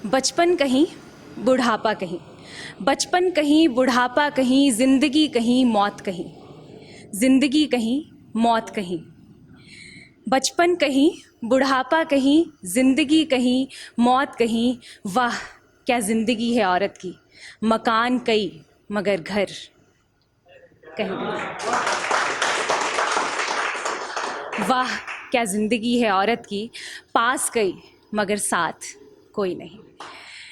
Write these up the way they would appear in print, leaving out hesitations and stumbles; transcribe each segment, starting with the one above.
बचपन कहीं बुढ़ापा कहीं, बचपन कहीं बुढ़ापा कहीं, ज़िंदगी कहीं मौत कहीं, ज़िंदगी कहीं मौत कहीं। बचपन कहीं बुढ़ापा कहीं, ज़िंदगी कहीं मौत कहीं। वाह क्या ज़िंदगी है औरत की, मकान कई मगर घर कहीं नहीं। वाह क्या ज़िंदगी है औरत की, पास कई मगर साथ कोई नहीं।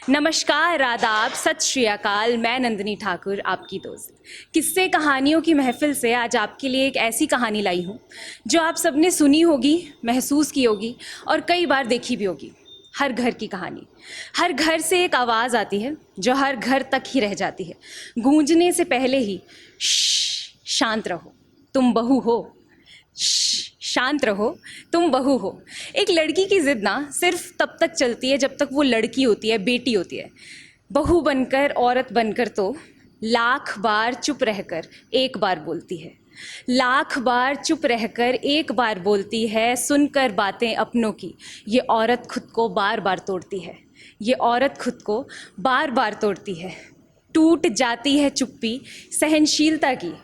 नमस्कार, आदाब, सत श्री अकाल। मैं नंदिनी ठाकुर, आपकी दोस्त। किस्से कहानियों की महफिल से आज आपके लिए एक ऐसी कहानी लाई हूँ जो आप सबने सुनी होगी, महसूस की होगी और कई बार देखी भी होगी। हर घर की कहानी। हर घर से एक आवाज़ आती है जो हर घर तक ही रह जाती है, गूंजने से पहले ही। शांत रहो, तुम बहू हो। शांत रहो, तुम बहू हो। एक लड़की की जिद ना सिर्फ तब तक चलती है जब तक वो लड़की होती है, बेटी होती है। बहू बनकर, औरत बनकर तो लाख बार चुप रहकर एक बार बोलती है। लाख बार चुप रहकर एक बार बोलती है, सुनकर बातें अपनों की ये औरत खुद को बार बार तोड़ती है। ये औरत खुद को बार बार तोड़ती है। टूट जाती है चुप्पी सहनशीलता की।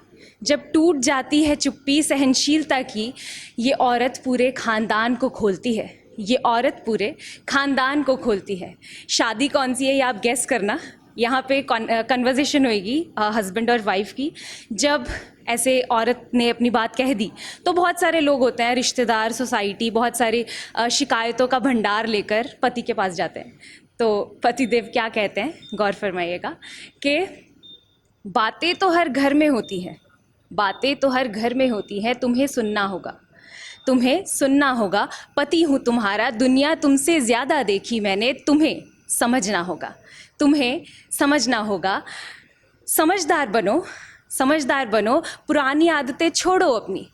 जब टूट जाती है चुप्पी सहनशीलता की, ये औरत पूरे ख़ानदान को खोलती है। ये औरत पूरे ख़ानदान को खोलती है। शादी कौन सी है ये आप गेस करना। यहाँ पे कन्वर्सेशन होएगी हस्बैंड और वाइफ की। जब ऐसे औरत ने अपनी बात कह दी तो बहुत सारे लोग होते हैं, रिश्तेदार, सोसाइटी, बहुत सारे शिकायतों का भंडार लेकर पति के पास जाते हैं। तो पतिदेव क्या कहते हैं, गौर फरमाइएगा कि बातें तो हर घर में होती हैं, बातें तो हर घर में होती हैं, तुम्हें सुनना होगा, तुम्हें सुनना होगा। पति हूँ तुम्हारा, दुनिया तुमसे ज़्यादा देखी मैंने, तुम्हें समझना होगा, तुम्हें समझना होगा। समझदार बनो, समझदार बनो, पुरानी आदतें छोड़ो अपनी,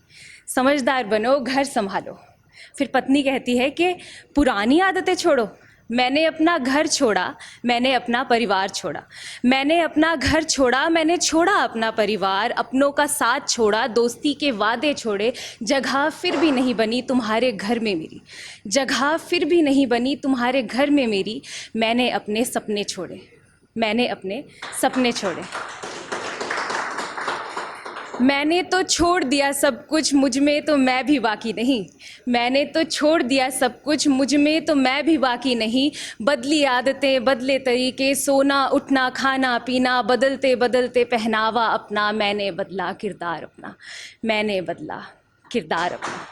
समझदार बनो, घर संभालो। फिर पत्नी कहती है कि पुरानी आदतें छोड़ो, मैंने अपना घर छोड़ा, मैंने अपना परिवार छोड़ा, मैंने अपना घर छोड़ा, मैंने छोड़ा अपना परिवार, अपनों का साथ छोड़ा, दोस्ती के वादे छोड़े। जगह फिर भी नहीं बनी तुम्हारे घर में मेरी, जगह फिर भी नहीं बनी तुम्हारे घर में मेरी। मैंने अपने सपने छोड़े, मैंने अपने सपने छोड़े। मैंने तो छोड़ दिया सब कुछ, मुझ में तो मैं भी बाकी नहीं। मैंने तो छोड़ दिया सब कुछ, मुझ में तो मैं भी बाकी नहीं। बदली आदतें, बदले तरीके, सोना उठना, खाना पीना, बदलते बदलते पहनावा अपना। मैंने बदला किरदार अपना, मैंने बदला किरदार अपना।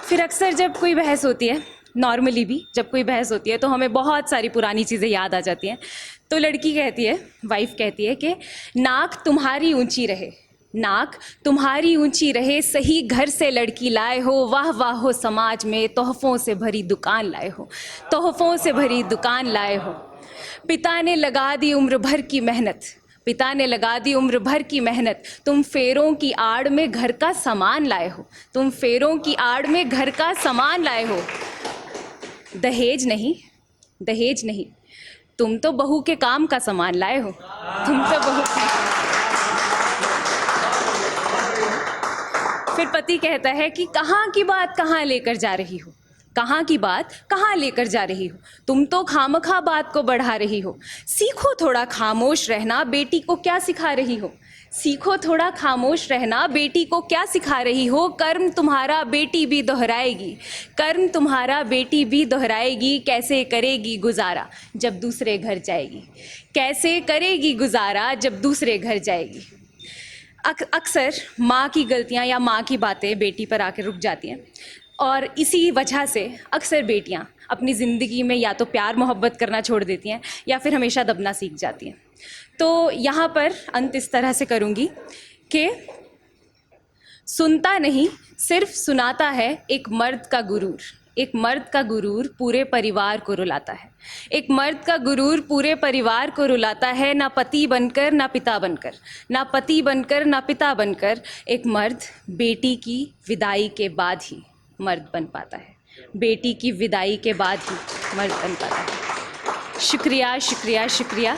फिर अक्सर जब कोई बहस होती है, नॉर्मली भी जब कोई बहस होती है तो हमें बहुत सारी पुरानी चीज़ें याद आ जाती हैं। तो लड़की कहती है, वाइफ कहती है कि नाक तुम्हारी ऊंची रहे, नाक तुम्हारी ऊंची रहे, सही घर से लड़की लाए हो। वाह वाह हो समाज में, तोहफ़ों से भरी दुकान लाए हो, तोहफ़ों से भरी दुकान लाए हो। पिता ने लगा दी उम्र भर की मेहनत, पिता ने लगा दी उम्र भर की मेहनत, तुम फेरों की आड़ में घर का सामान लाए हो, तुम फेरों की आड़ में घर का सामान लाए हो। दहेज नहीं, दहेज नहीं, तुम तो बहू के काम का सामान लाए हो, तुम तो बहू। फिर पति कहता है कि कहाँ की बात कहाँ लेकर जा रही हो, कहाँ की बात कहाँ लेकर जा रही हो, तुम तो खामखा बात को बढ़ा रही हो। सीखो थोड़ा खामोश रहना, बेटी को क्या सिखा रही हो, सीखो थोड़ा खामोश रहना, बेटी को क्या सिखा रही हो। कर्म तुम्हारा बेटी भी दोहराएगी, कर्म तुम्हारा बेटी भी दोहराएगी। कैसे करेगी गुजारा जब दूसरे घर जाएगी, कैसे करेगी गुजारा जब दूसरे घर जाएगी। अक्सर माँ की गलतियाँ या माँ की बातें बेटी पर आकर रुक जाती हैं और इसी वजह से अक्सर बेटियाँ अपनी ज़िंदगी में या तो प्यार मोहब्बत करना छोड़ देती हैं या फिर हमेशा दबना सीख जाती हैं। तो यहाँ पर अंत इस तरह से करूँगी कि सुनता नहीं सिर्फ सुनाता है एक मर्द का गुरूर, एक मर्द का गुरूर पूरे परिवार को रुलाता है, एक मर्द का गुरूर पूरे परिवार को रुलाता है। ना पति बनकर ना पिता बनकर, ना पति बनकर ना पिता बनकर, एक मर्द बेटी की विदाई के बाद ही मर्द बन पाता है, बेटी की विदाई के बाद ही मर्द बन पाता है। शुक्रिया शुक्रिया शुक्रिया।